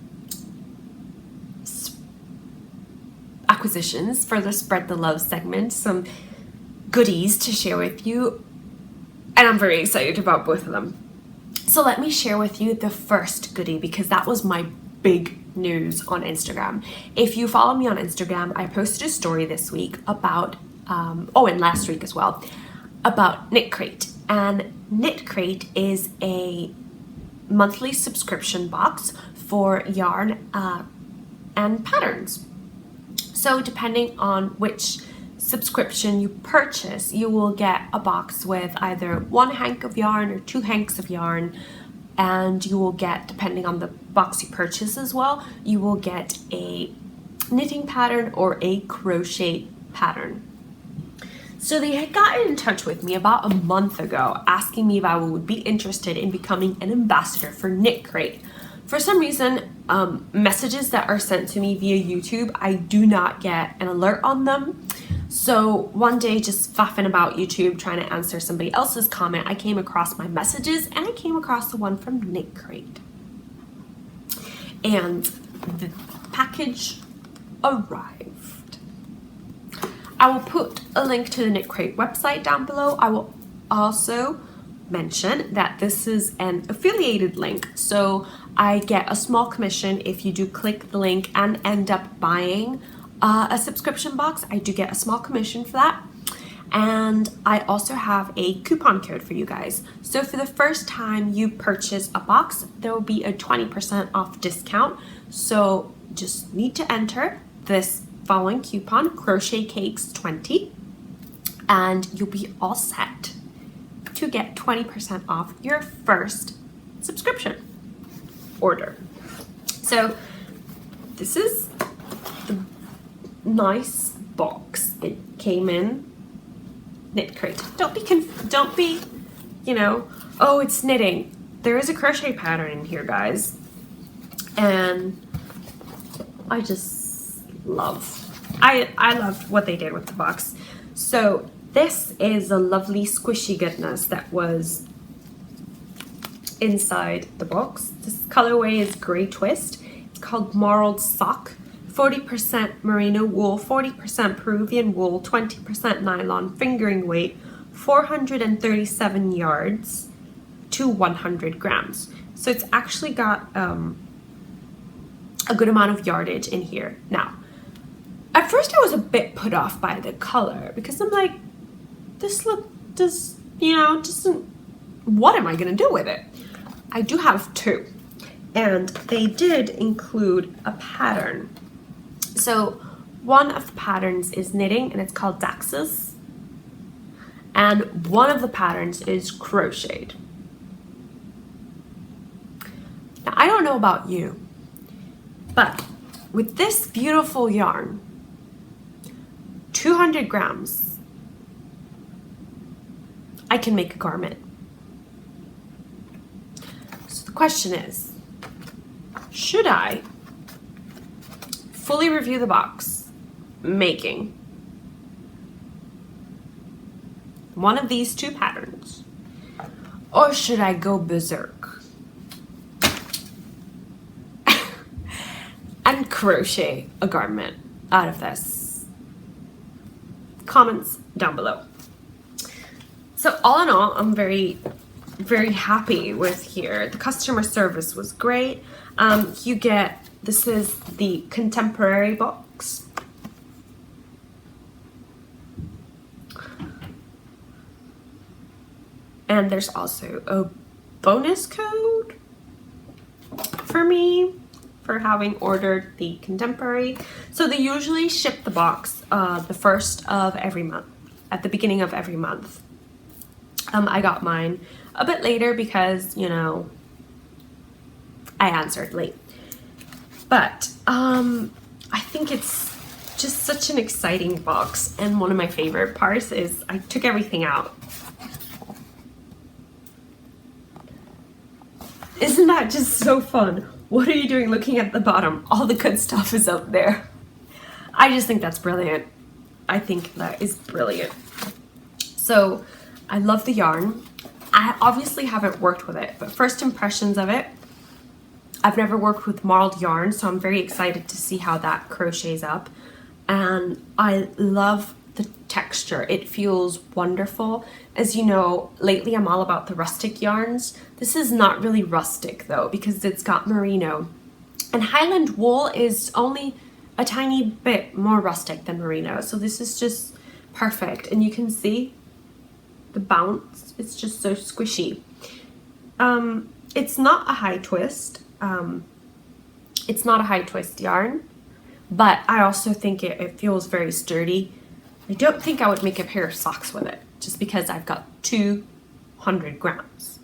acquisitions for the Spread the Love segment, some goodies to share with you, and I'm very excited about both of them. So let me share with you the first goodie, because that was my big news on Instagram. If you follow me on Instagram, I posted a story this week about, and last week as well, about Knit Crate. And Knit Crate is a monthly subscription box for yarn and patterns. So depending on which subscription you purchase, you will get a box with either 1 hank of yarn or 2 hanks of yarn, and you will get, depending on the box you purchase as well, you will get a knitting pattern or a crochet pattern. So they had gotten in touch with me about a month ago asking me if I would be interested in becoming an ambassador for Knit Crate. For some reason, messages that are sent to me via YouTube, I do not get an alert on them. So one day, just faffing about YouTube trying to answer somebody else's comment, I came across my messages and I came across the one from Knit Crate. And the package arrived. I will put a link to the Knit Crate website down below. I will also mention that this is an affiliated link, so I get a small commission if you do click the link and end up buying a subscription box. I do get a small commission for that. And I also have a coupon code for you guys. So for the first time you purchase a box, there will be a 20% off discount. So just need to enter this following coupon, crochetcakes20, and you'll be all set to get 20% off your first subscription order. So this is the nice box it came in. Knit Crate. Don't be, you know, oh, it's knitting. There is a crochet pattern in here, guys. And I just I love what they did with the box. So this is a lovely squishy goodness that was inside the box. This colorway is Grey Twist. It's called Marled Sock. 40% merino wool, 40% Peruvian wool, 20% nylon, fingering weight, 437 yards to 100 grams. So it's actually got a good amount of yardage in here. Now, at first I was a bit put off by the color because I'm like, this look does, you know, doesn't, what am I gonna do with it? I do have two, and they did include a pattern. So one of the patterns is knitting and it's called Daxus, and one of the patterns is crocheted. Now I don't know about you, but with this beautiful yarn, 200 grams, I can make a garment. So the question is, should I fully review the box making one of these two patterns, or should I go berserk and crochet a garment out of this? Comments down below. So all in all, I'm very happy with here. The customer service was great. You get, this is the contemporary box. And there's also a bonus code for me for having ordered the contemporary. So they usually ship the box the first of every month, at the beginning of every month. I got mine a bit later because, you know, I answered late. But I think it's just such an exciting box, and one of my favorite parts is I took everything out. Isn't that just so fun? What are you doing looking at the bottom? All the good stuff is up there. I just think that's brilliant. I think that is brilliant. So I love the yarn. I obviously haven't worked with it, but first impressions of it, I've never worked with marled yarn, so I'm very excited to see how that crochets up. And I love the texture. It feels wonderful. As you know, lately I'm all about the rustic yarns. This is not really rustic though, because it's got merino. And Highland wool is only a tiny bit more rustic than merino. So this is just perfect. And you can see the bounce. It's just so squishy. It's not a high twist. It's not a high twist yarn, but I also think it feels very sturdy. I don't think I would make a pair of socks with it, just because I've got 200 grams.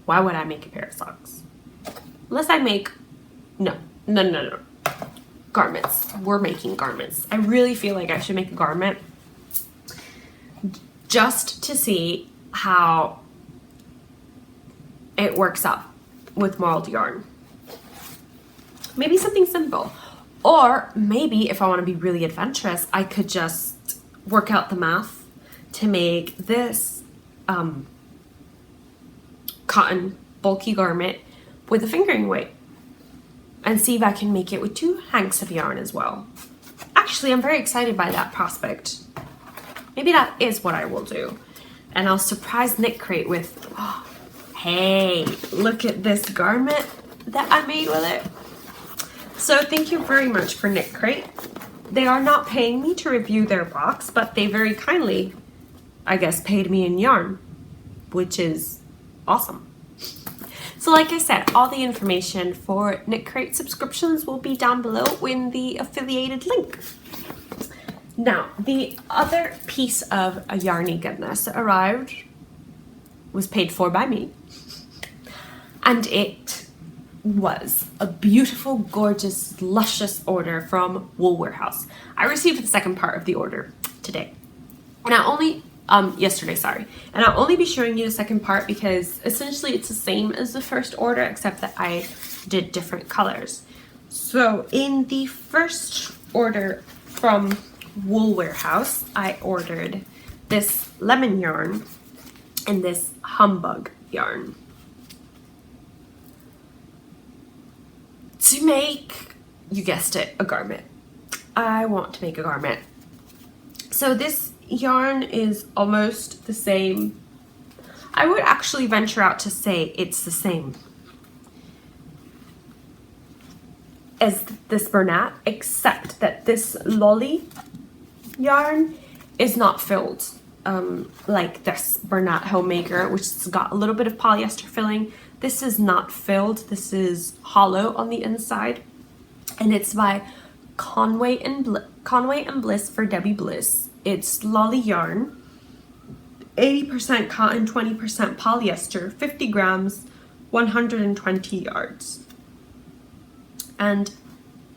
Why would I make a pair of socks? Unless I make, no. Garments. We're making garments. I really feel like I should make a garment just to see how it works up with marled yarn. Maybe something simple. Or maybe if I want to be really adventurous, I could just work out the math to make this cotton bulky garment with a fingering weight, and see if I can make it with 2 hanks of yarn as well. Actually, I'm very excited by that prospect. Maybe that is what I will do. And I'll surprise Knit Crate with, oh, hey, look at this garment that I made with it. So thank you very much for Knit Crate. They are not paying me to review their box, but they very kindly, I guess, paid me in yarn, which is awesome. So like I said, all the information for Knit Crate subscriptions will be down below in the affiliated link. Now, the other piece of a yarny goodness that arrived was paid for by me. And it was a beautiful, gorgeous, luscious order from Wool Warehouse. I received the second part of the order today. Yesterday, sorry. And I'll only be showing you the second part because essentially it's the same as the first order, except that I did different colors. So in the first order from Wool Warehouse, I ordered this lemon yarn and this humbug yarn to make, you guessed it, a garment. I want to make a garment. So this yarn is almost the same. I would actually venture out to say it's the same as this Bernat, except that this lolly yarn is not filled like this Bernat Homemaker, which has got a little bit of polyester filling. This is not filled. This is hollow on the inside, and it's by Conway and Bliss for Debbie Bliss. It's lolly yarn, 80% cotton, 20% polyester, 50 grams, 120 yards. And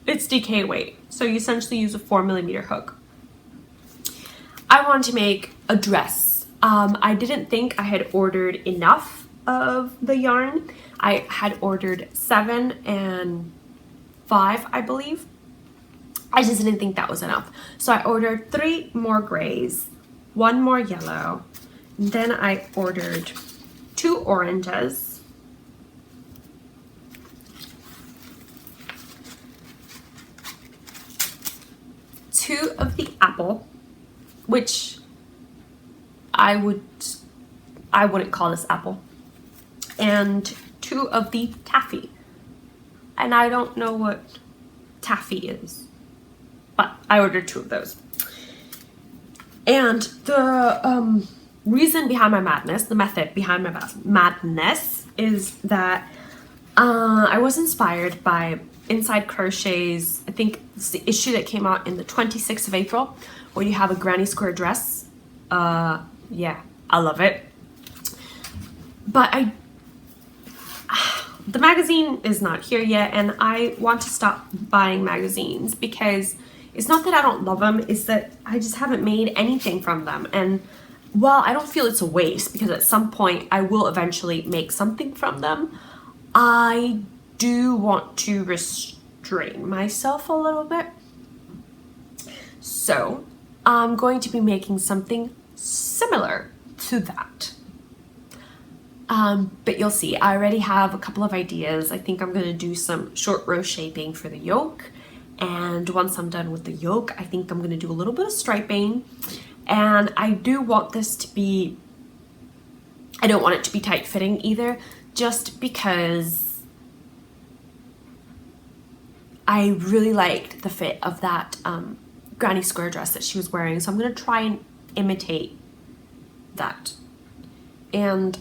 it's DK weight, so you essentially use a 4mm hook. I want to make a dress I didn't think I had ordered enough of the yarn. I had ordered 7 and 5, I believe. I just didn't think that was enough. So I ordered 3 more grays, 1 more yellow. Then I ordered 2 oranges, 2 of the apple, which I wouldn't call this apple, and 2 of the taffy. And I don't know what taffy is, but I ordered 2 of those. And the reason behind my madness, the method behind my madness, is that I was inspired by Inside Crochet's, I think it's the issue that came out in the 26th of April, where you have a granny square dress. Yeah, I love it. But the magazine is not here yet, and I want to stop buying magazines because it's not that I don't love them, it's that I just haven't made anything from them. And while I don't feel it's a waste, because at some point I will eventually make something from them, I do want to restrain myself a little bit. So I'm going to be making something similar to that. But you'll see, I already have a couple of ideas. I think I'm going to do some short row shaping for the yoke. And once I'm done with the yoke, I think I'm going to do a little bit of striping. And I do want this to be, I don't want it to be tight fitting either, just because I really liked the fit of that granny square dress that she was wearing. So I'm going to try and imitate that. And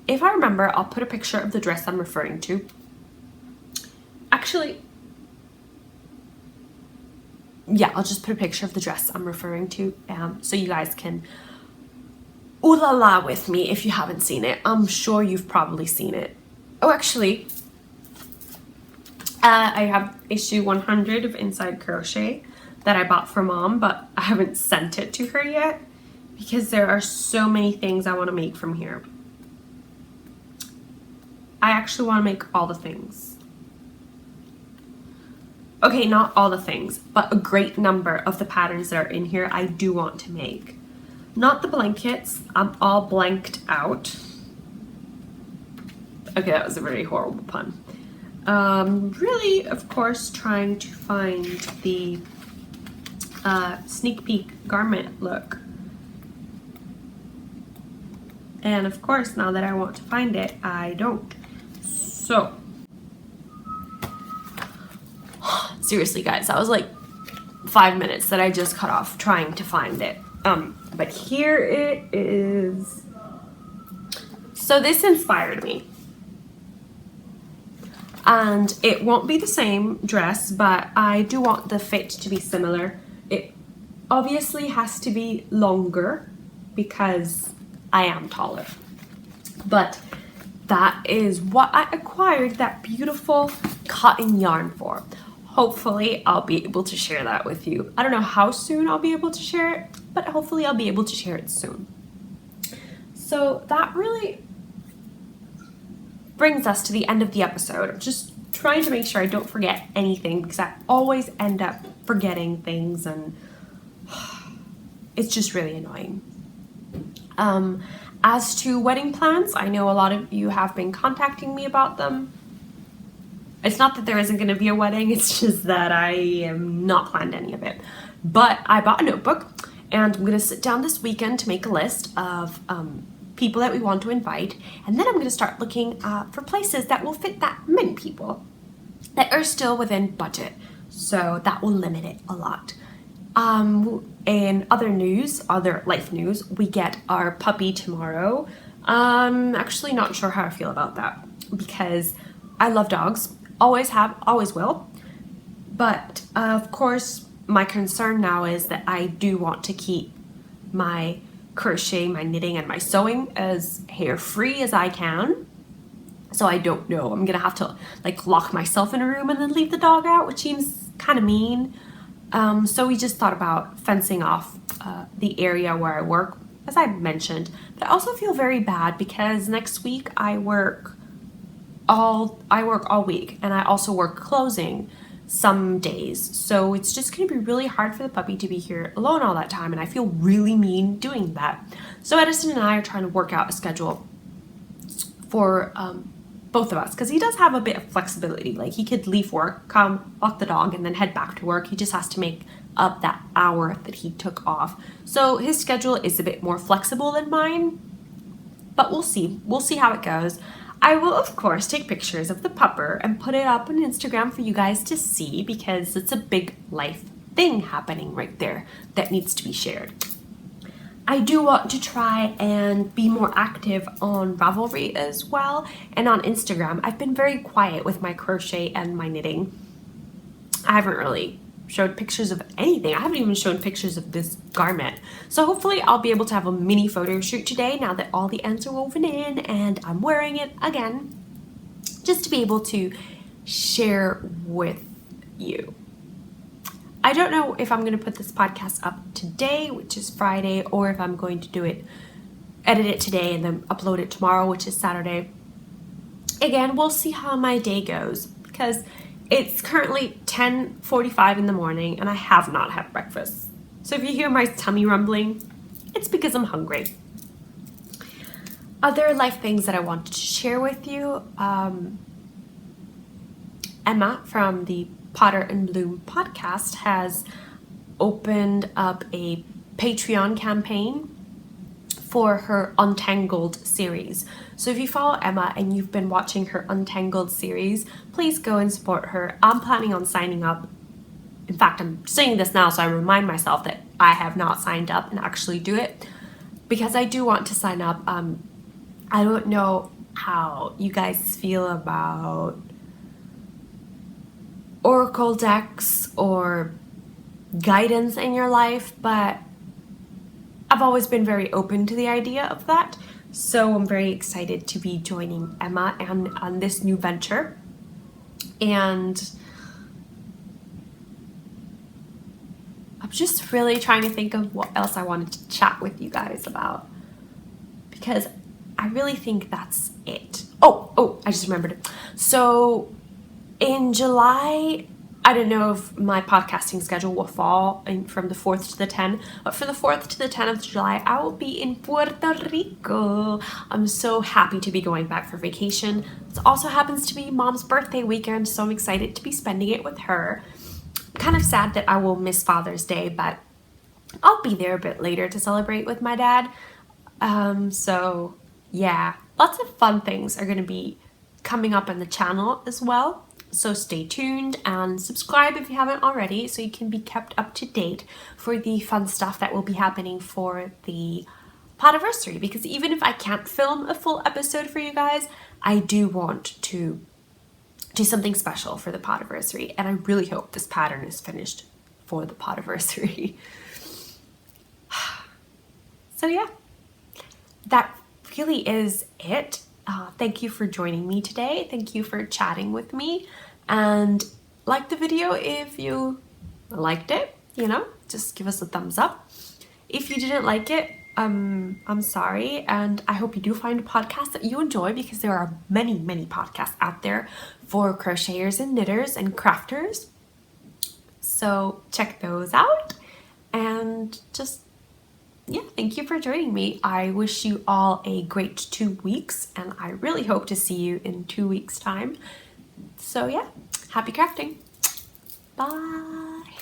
if I remember, I'll put a picture of the dress I'm referring to. Actually, yeah, I'll just put a picture of the dress I'm referring to, so you guys can ooh la la with me if you haven't seen it. I'm sure you've probably seen it. Oh, actually, I have issue 100 of Inside Crochet that I bought for Mom, but I haven't sent it to her yet because there are so many things I want to make from here. I actually want to make all the things. Okay, not all the things, but a great number of the patterns that are in here I do want to make. Not the blankets, I'm all blanked out. Okay, that was a very horrible pun. Really, of course, trying to find the sneak peek garment look. And of course, now that I want to find it, I don't. So, seriously guys, that was like 5 minutes that I just cut off trying to find it. But here it is. So this inspired me. And it won't be the same dress, but I do want the fit to be similar. It obviously has to be longer because I am taller. But that is what I acquired that beautiful cotton yarn for. Hopefully I'll be able to share that with you. I don't know how soon I'll be able to share it, but hopefully I'll be able to share it soon. So that really brings us to the end of the episode. I'm just trying to make sure I don't forget anything because I always end up forgetting things and it's just really annoying. As to wedding plans, I know a lot of you have been contacting me about them. It's not that there isn't going to be a wedding, it's just that I am not planned any of it. But I bought a notebook and I'm going to sit down this weekend to make a list of people that we want to invite. And then I'm going to start looking for places that will fit that many people that are still within budget. So that will limit it a lot. In other news, other life news, we get our puppy tomorrow. I'm actually not sure how I feel about that because I love dogs. Always have, always will. But of course, my concern now is that I do want to keep my crochet, my knitting, and my sewing as hair-free as I can. So I don't know. I'm gonna have to like lock myself in a room and then leave the dog out, which seems kind of mean. So we just thought about fencing off the area where I work as I mentioned, but I also feel very bad because next week I work all week, and I also work closing some days. So it's just going to be really hard for the puppy to be here alone all that time, and I feel really mean doing that. So Edison and I are trying to work out a schedule for both of us, because he does have a bit of flexibility. Like, he could leave work, come walk the dog, and then head back to work. He just has to make up that hour that he took off. So his schedule is a bit more flexible than mine, but we'll see. We'll see how it goes. I will, of course, take pictures of the pupper and put it up on Instagram for you guys to see, because it's a big life thing happening right there that needs to be shared. I do want to try and be more active on Ravelry as well, and on Instagram. I've been very quiet with my crochet and my knitting. I haven't really showed pictures of anything. I haven't even shown pictures of this garment. So hopefully I'll be able to have a mini photo shoot today now that all the ends are woven in and I'm wearing it again, just to be able to share with you. I don't know if I'm going to put this podcast up today, which is Friday, or if I'm going to edit it today and then upload it tomorrow, which is Saturday. Again, we'll see how my day goes, because it's currently 10:45 in the morning and I have not had breakfast. So if you hear my tummy rumbling, it's because I'm hungry. Other life things that I wanted to share with you. Emma from the Potter and Bloom podcast has opened up a Patreon campaign for her Untangled series. So if you follow Emma and you've been watching her Untangled series, please go and support her. I'm planning on signing up. In fact, I'm saying this now so I remind myself that I have not signed up and actually do it, because I do want to sign up. I don't know how you guys feel about oracle decks or guidance in your life, but I've always been very open to the idea of that. So I'm very excited to be joining Emma on this new venture. And I'm just really trying to think of what else I wanted to chat with you guys about, because I really think that's it. Oh, I just remembered it. So in July, I don't know if my podcasting schedule will fall from the 4th to the 10th, but for the 4th to the 10th of July, I will be in Puerto Rico. I'm so happy to be going back for vacation. It also happens to be Mom's birthday weekend, so I'm excited to be spending it with her. Kind of sad that I will miss Father's Day, but I'll be there a bit later to celebrate with my dad. So yeah, lots of fun things are going to be coming up on the channel as well. So stay tuned and subscribe if you haven't already, so you can be kept up to date for the fun stuff that will be happening for the podiversary. Because even if I can't film a full episode for you guys, I do want to do something special for the podiversary, and I really hope this pattern is finished for the podiversary. So yeah, that really is it. Thank you for joining me today. Thank you for chatting with me, and like the video if you liked it, just give us a thumbs up. If you didn't like it, I'm sorry, and I hope you do find a podcast that you enjoy, because there are many podcasts out there for crocheters and knitters and crafters. So check those out, and just thank you for joining me. I wish you all a great 2 weeks, and I really hope to see you in 2 weeks' time. So yeah, happy crafting. Bye.